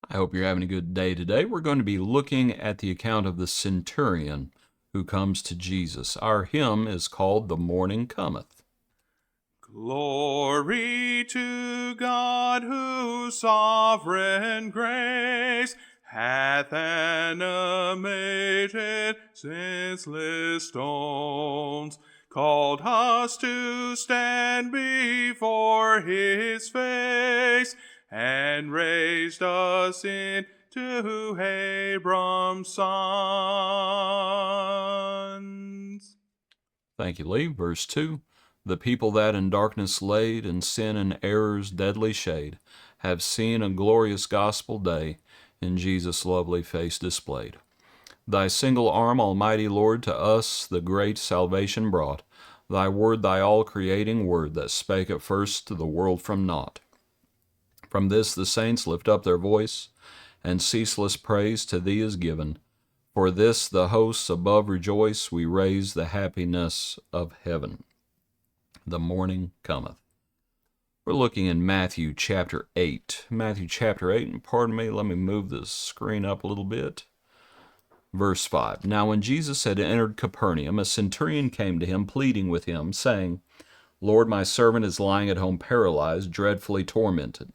I hope you're having a good day today. We're going to be looking at the account of the Centurion who comes to Jesus. Our hymn is called "The Morning Cometh." Glory to God, whose sovereign grace hath animated senseless stones, called us to stand before his face, and raised us into Abram's sons. Thank you, Lee. Verse 2. The people that in darkness laid, in sin and error's deadly shade, have seen a glorious gospel day, in Jesus' lovely face displayed. Thy single arm, Almighty Lord, to us the great salvation brought. Thy word, thy all-creating word, that spake at first to the world from naught. From this the saints lift up their voice, and ceaseless praise to thee is given. For this the hosts above rejoice, we raise the happiness of heaven. The morning cometh. We're looking in Matthew chapter 8. Matthew chapter 8, and pardon me, let me move the screen up a little bit. Verse 5. Now when Jesus had entered Capernaum, a centurion came to him, pleading with him, saying, Lord, my servant is lying at home paralyzed, dreadfully tormented.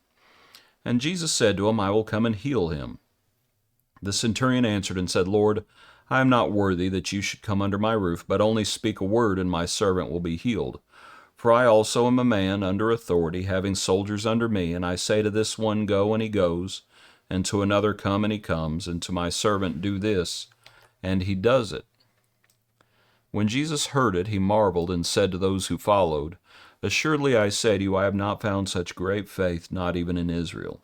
And Jesus said to him, I will come and heal him. The centurion answered and said, Lord, I am not worthy that you should come under my roof, but only speak a word, and my servant will be healed. For I also am a man under authority, having soldiers under me, and I say to this one, Go, and he goes, and to another, Come, and he comes, and to my servant, Do this, and he does it. When Jesus heard it, he marveled, and said to those who followed, Assuredly I say to you, I have not found such great faith, not even in Israel.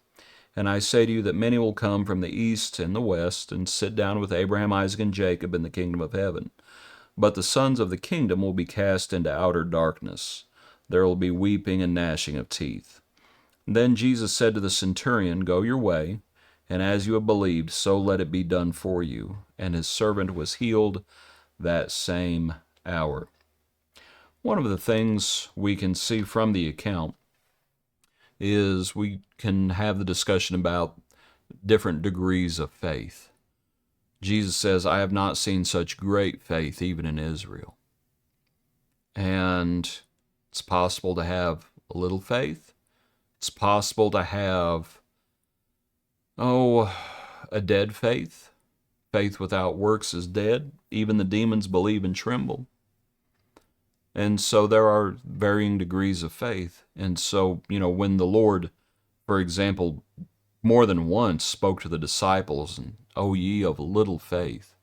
And I say to you that many will come from the east and the west, and sit down with Abraham, Isaac, and Jacob in the kingdom of heaven. But the sons of the kingdom will be cast into outer darkness. There will be weeping and gnashing of teeth. Then Jesus said to the centurion, Go your way, and as you have believed, so let it be done for you. And his servant was healed that same hour. One of the things we can see from the account is we can have the discussion about different degrees of faith. Jesus says, I have not seen such great faith even in Israel. And it's possible to have a little faith. It's possible to have, a dead faith. Faith without works is dead. Even the demons believe and tremble. And so there are varying degrees of faith. And so, when the Lord, for example, more than once spoke to the disciples, and, O ye of little faith.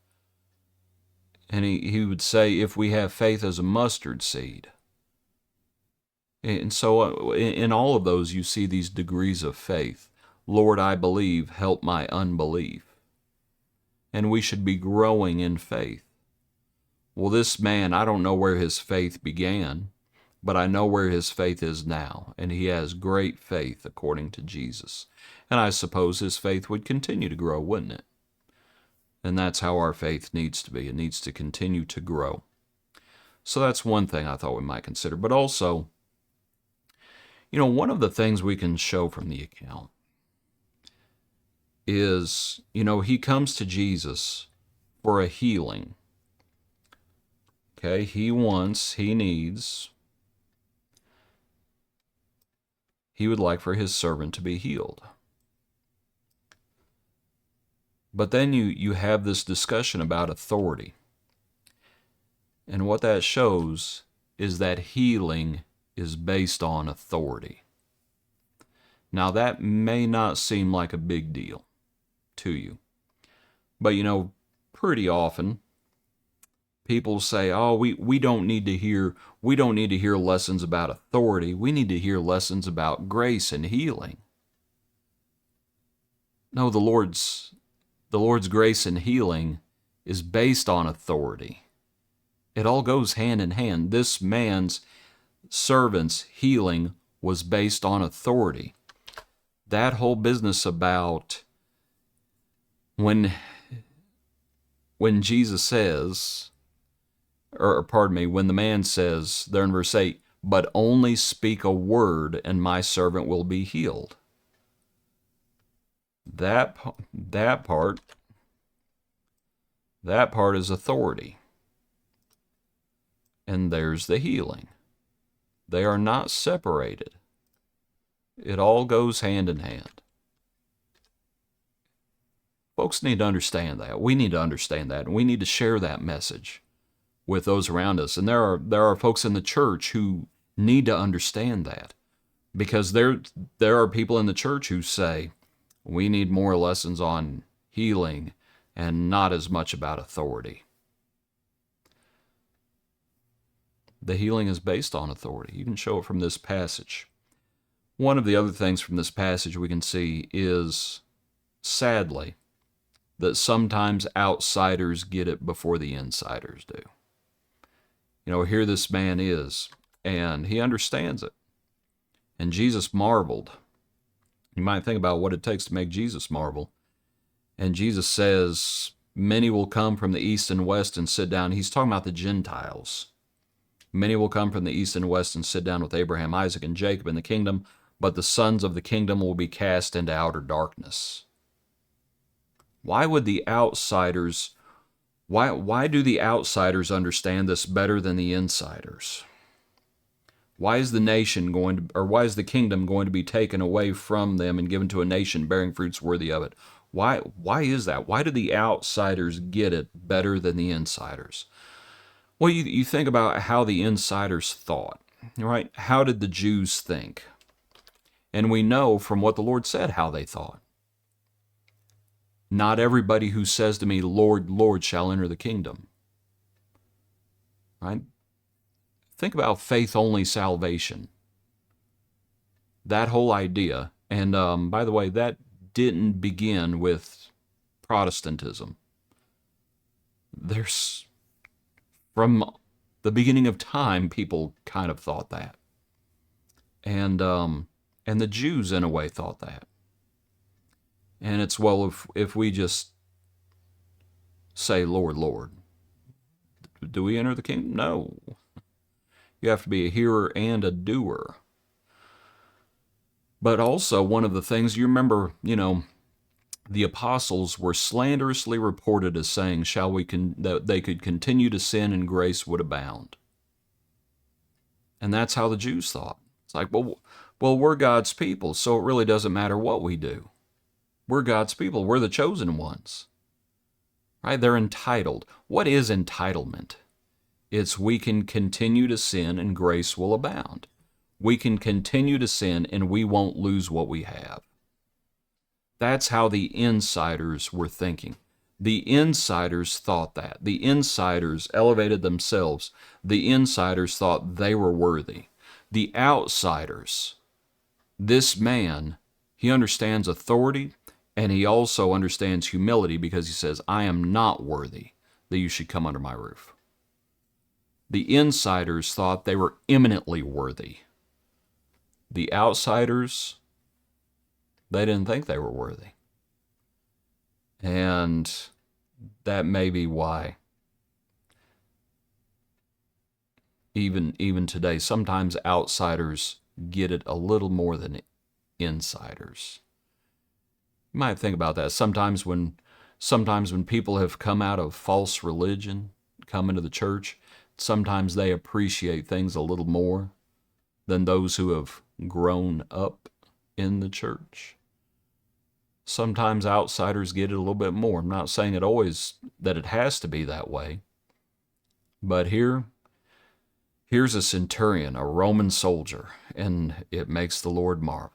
And he would say, if we have faith as a mustard seed. And so in all of those, you see these degrees of faith. Lord, I believe, help my unbelief. And we should be growing in faith. Well, this man, I don't know where his faith began, but I know where his faith is now, and he has great faith according to Jesus. And I suppose his faith would continue to grow, wouldn't it? And that's how our faith needs to be. It needs to continue to grow. So that's one thing I thought we might consider. But also, one of the things we can show from the account is, he comes to Jesus for a healing. Okay, he would like for his servant to be healed. But then you have this discussion about authority. And what that shows is that healing is based on authority. Now that may not seem like a big deal to you. But pretty often people say, oh, we don't need to hear lessons about authority. We need to hear lessons about grace and healing. No, the Lord's grace and healing is based on authority. It all goes hand in hand. This man's servant's healing was based on authority. That whole business about when Jesus says, when the man says there in verse 8, but only speak a word and my servant will be healed. That part is authority. And there's the healing. They are not separated. It all goes hand in hand. Folks need to understand that. We need to understand that, and we need to share that message with those around us. And there are folks in the church who need to understand that, because there are people in the church who say we need more lessons on healing and not as much about authority. The healing is based on authority. You can show it from this passage. One of the other things from this passage we can see is, sadly, that sometimes outsiders get it before the insiders do. You know, here this man is, and he understands it. And Jesus marveled. You might think about what it takes to make Jesus marvel. And Jesus says, many will come from the east and west and sit down. He's talking about the Gentiles. Many will come from the east and west and sit down with Abraham, Isaac, and Jacob in the kingdom, but the sons of the kingdom will be cast into outer darkness. Why would the outsiders, why do the outsiders understand this better than the insiders? Why is the nation going to, or why is the kingdom going to be taken away from them and given to a nation bearing fruits worthy of it? Why is that? Why do the outsiders get it better than the insiders? Well, you think about how the insiders thought, right? How did the Jews think? And we know from what the Lord said how they thought. Not everybody who says to me, Lord, Lord, shall enter the kingdom. Right? Think about faith-only salvation. That whole idea, and by the way, that didn't begin with Protestantism. From the beginning of time, people kind of thought that. And the Jews, in a way, thought that. And it's, well, if we just say, Lord, Lord, do we enter the kingdom? No. You have to be a hearer and a doer. But also, one of the things, you remember, the apostles were slanderously reported as saying, that they could continue to sin and grace would abound. And that's how the Jews thought. It's like, well, we're God's people, so it really doesn't matter what we do. We're God's people. We're the chosen ones. Right? They're entitled. What is entitlement? It's we can continue to sin and grace will abound. We can continue to sin and we won't lose what we have. That's how the insiders were thinking. The insiders thought that. The insiders elevated themselves. The insiders thought they were worthy. The outsiders, this man, he understands authority and he also understands humility, because he says, I am not worthy that you should come under my roof. The insiders thought they were eminently worthy. The outsiders, they didn't think they were worthy. And that may be why even today, sometimes outsiders get it a little more than insiders. You might think about that. Sometimes when people have come out of false religion, come into the church, sometimes they appreciate things a little more than those who have grown up in the church. Sometimes outsiders get it a little bit more. I'm not saying that it has to be that way. But here's a centurion, a Roman soldier, and it makes the Lord marvel.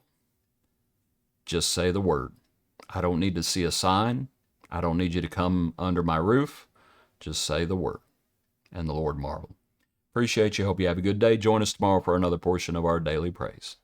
Just say the word. I don't need to see a sign. I don't need you to come under my roof. Just say the word. And the Lord marveled. Appreciate you. Hope you have a good day. Join us tomorrow for another portion of our daily praise.